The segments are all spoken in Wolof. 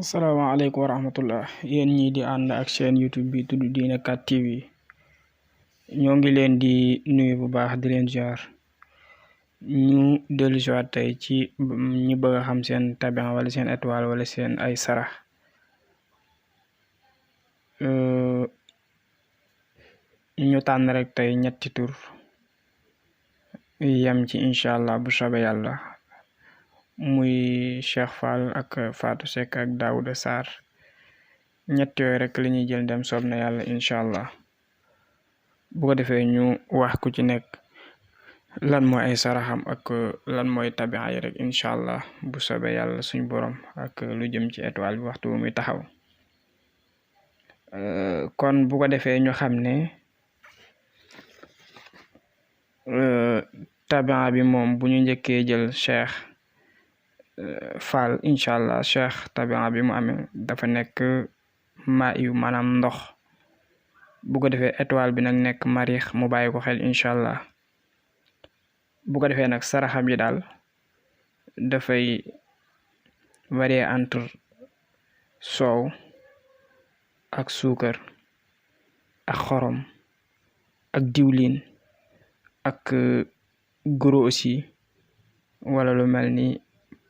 asalaamaaleykum wa rahmatullah yéen ñii di ànd ak chaîne YouTube bi tudd Diiné 4 TV ñoo ngi leen di nuyu bu baax di leen ziar ñu dellu si waat tey ci ñi bëgg a xam seen tabian wala seen étoile wala seen ay sarax ñu tànn rek tey ñetti tur yem ci incha allah bu soobee yàlla muy Cheikh Fall ak Fatou Seck ak Daouda Sarr ñett yooyu rek li ñuy jël dem soob na yàlla incha allah bu ko defee ñu wax ku ci nekk lan mooy ay saraxam ak lan mooy tabian yi rek incha allah bu soobee yàlla suñ borom ak lu jëm ci étoile bi waxtu bu muy taxaw kon bu ko defee ñu xam ne tabian bi moom bu ñu njëkkee jël Cheikh Fall incha allah Cheikh tabian bi mu amee dafa nekk maa yu maanaam ndox bu ko defee étoile bi nag nekk marix mu bàyyi ko xel incha allah bu ko defee nag saraxam yi daal dafay varier entre soow ak suukar ak xorom ak diwlin ak guro aussi wala lu mel ni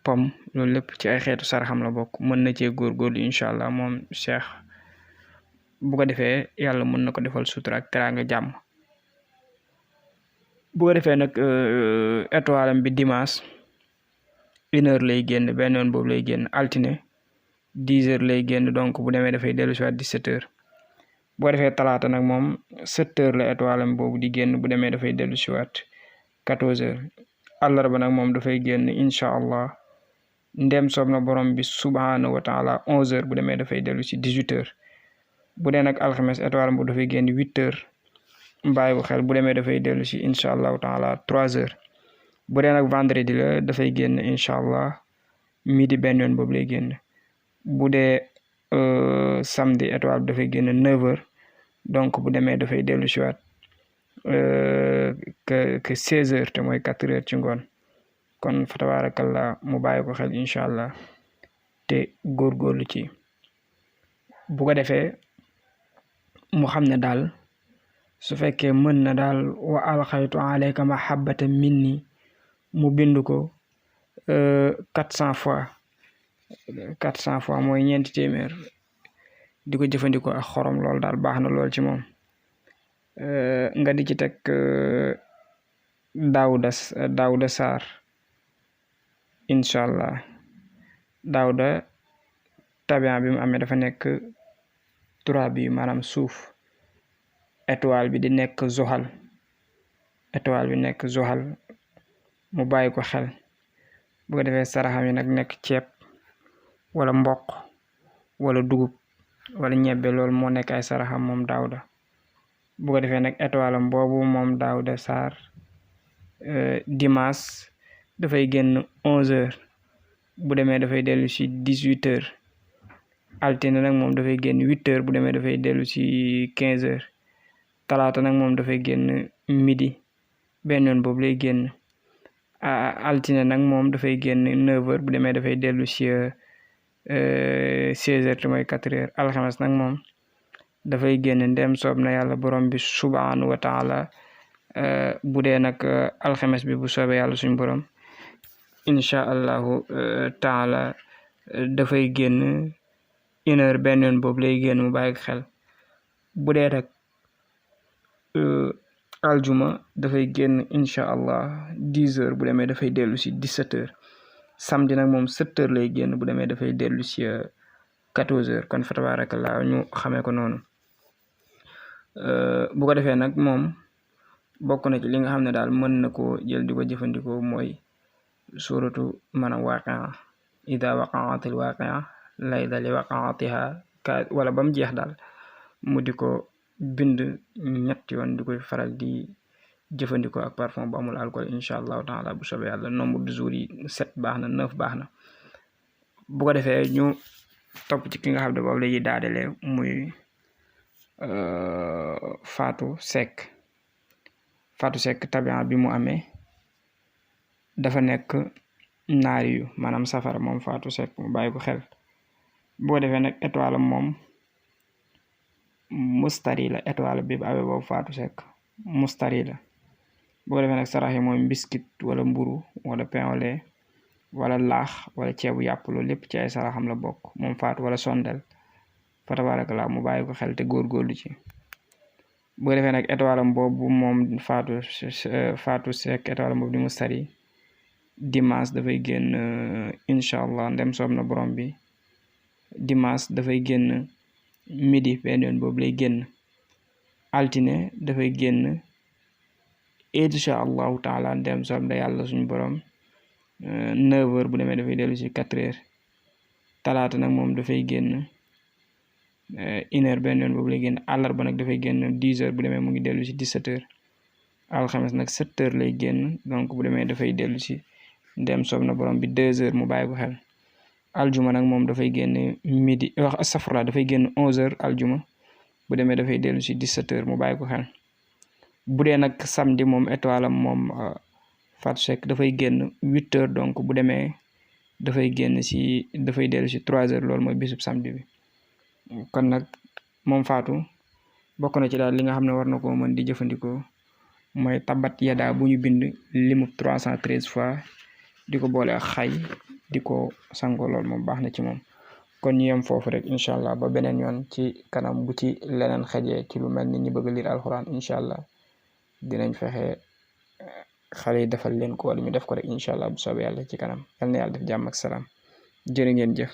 pom loolu lépp ci ay xeetu saraxam la bokk mën na cee góorgóorlu incha allah moom Cheikh bu ko defee yàlla mën na ko defal sutura ak teraanga jàmm bu ko defee nag étoile am bi dimanche 1h lay génn benn yoon boobu lay génn altine 10h lay génn donc bu demee dafay dellu si waat 17h bu ko defee talaata nag moom 7h la étoile am boobu di génn bu demee dafay dellu si waat 14h àllarba nag moom dafay génn incha allah ndem soob na borom bi subhanahu wa taala 11h bu demee dafay dellu si 18h bu dee nag alxames étoile boobu dafay génn 8h bàyyi ko xel bu demee dafay dellu si incha allahu taala 3h bu dee nag vendredi la dafay génn incha allah midi benn yoon boobu lay génn bu dee samedi étoile bi dafay génn 9h donc bu demee dafay dellu si waat que 16h te mooy 4h ci ngoon kon fa tabarakallah mu bàyyi ko xel incha allah te góorgóorlu ci bu ko defee mu xam ne daal su fekkee mën na daal wa alxaytu alayka mahabbata minni mu bind ko 400 fois 400 fois mooy ñeenti téeméer di ko jëfandikoo ak xorom lool daal baax na lool ci moom nga di ci teg Daouda Sarr incha allah Daouda tabian bi mu amee dafa nekk turaab bi maanaam suuf étoile bi di nekk zoxal étoile bi nekk zoxal mu bàyyi ko xel bu ko defee saraxam yi nag nekk ceeb wala mboq wala dugub wala ñebbe loolu moo nekk ay saraxam moom Daouda bu ko defee nag étoile am boobu moom Daouda Sarr dimanche dafay génn 11h bu demee dafay dellu si 18h altine nag moom dafay génn 8h bu demee dafay dellu si 15h talaata nag moom dafay génn midi benn yoon boobu lay génn altine nag moom dafay génn 9h bu demee dafay dellu si 16h te mooy 4h alxames nag moom dafay génn ndem soob na yàlla borom bi subhanahu wa taala bu dee nag alxames bi bu soobee yàlla suñ borom incha allahu taala dafay génn 1h benn yoon boobu lay génn mu bàyyi xel bu dee nag aljuma dafay génn incha allah 10h bu demee dafay dellu si 17h samedi nag moom 7h lay génn bu demee dafay dellu si 14h kon fa tabarakallah ñu xamee ko noonu bu ko defee nag moom bokk na ci li nga xam ne daal mën na ko jël di ko jëfandikoo mooy suratu maanaam waaqia ida waqaatil waaqia layda li waqaatiha wala ba mu jeex daal mu di ko bind ñetti yoon di koy faral di jëfandikoo ak parfum bu amul alcool incha allahu taala bu soobee yàlla nombre de jours yi 7 baax na 9 baax na bu ko defee ñu topp ci ki nga xam ne boobu lañuy daadale muy Fatou Seck tabian bi mu amee dafa nekk naari yu maanaam safara moom Fatou Seck mu bàyyi ko xel boo defee nag étoile moom mustari la étoile bi abe boobu Fatou Seck mustari la boo defee nag sarax yi mooy biscuit wala mburu wala pain au lait wala laax wala ceebu yàpp loolu lépp ci ay saraxam la bokk moom Fatou wala sondel fa tabarakallah mu bàyyi ko xel te góorgóorlu ci boo defee nag étoile am boobu moom Fatou Seck étoile am boobu di mustari dimanche dafay génn incha allah ndem soob na borom bi dimanche dafay génn midi benn yoon boobu lay génn altine dafay génn incha allahu taala ndem soob na yàlla suñu borom 9h bu demee dafay dellu si 4h talaata nag moom dafay génn 1h benn yoon boobu lay génn àllarba nag dafay génn 10h bu demee mu ngi dellu si 17h alxames nag 7h lay génn donc bu demee dafay dellu si ndem soob na borom bi 2h mu bàyyi ko xel aljuma nag moom dafay génn midi safra dafay génn 11h aljuma bu demee dafay dellu si 17h mu bàyyi ko xel bu dee nag samedi moom étoile am moom Fatou Seck dafay génn 8h donc bu demee dafay génn si dafay dellu si 3h loolu mooy bisub samedi bi kon nag moom Fatou bokk na ci daal li nga xam ne war na koo mën di jëfandikoo mooy tabat yada bu ñu bind limub 313 fois di ko boole ak xay di ko sango lool moom baax na ci moom kon ñu yem foofu rek incha allah ba beneen yoon ci kanam bu ci leneen xajee ci lu mel ni ñi bëgg a liir alxuraan incha allah dinañ fexe xale yi defal leen ko wala ñu def ko rek incha allah bu soobee yàlla ci kanam yal na yàlla def jàmm ak salaam jërë ngeen jëf.